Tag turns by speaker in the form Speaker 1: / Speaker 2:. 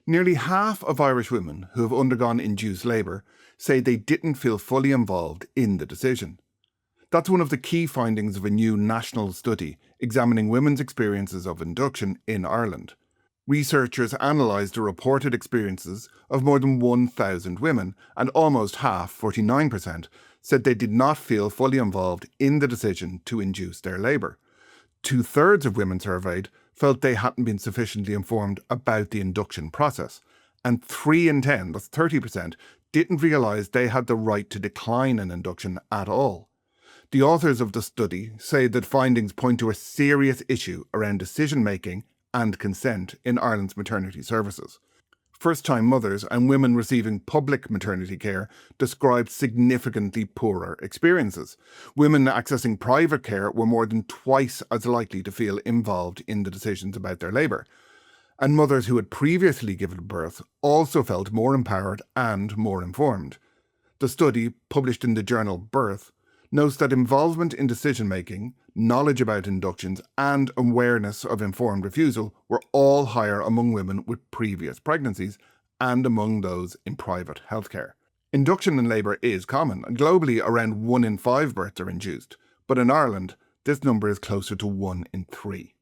Speaker 1: Nearly half of Irish women who have undergone induced labour say they didn't feel fully involved in the decision. That's one of the key findings of a new national study examining women's experiences of induction in Ireland. Researchers analysed the reported experiences of more than 1,000 women, and almost half, 49%, said they did not feel fully involved in the decision to induce their labour. Two-thirds of women surveyed felt they hadn't been sufficiently informed about the induction process, and 3 in 10, that's 30%, didn't realise they had the right to decline an induction at all. The authors of the study say that findings point to a serious issue around decision-making and consent in Ireland's maternity services. First-time mothers and women receiving public maternity care described significantly poorer experiences. Women accessing private care were more than twice as likely to feel involved in the decisions about their labour. And mothers who had previously given birth also felt more empowered and more informed. The study, published in the journal Birth, notes that involvement in decision-making, knowledge about inductions, and awareness of informed refusal were all higher among women with previous pregnancies and among those in private healthcare. Induction in labour is common, and globally around 1 in 5 births are induced, but in Ireland, this number is closer to 1 in 3.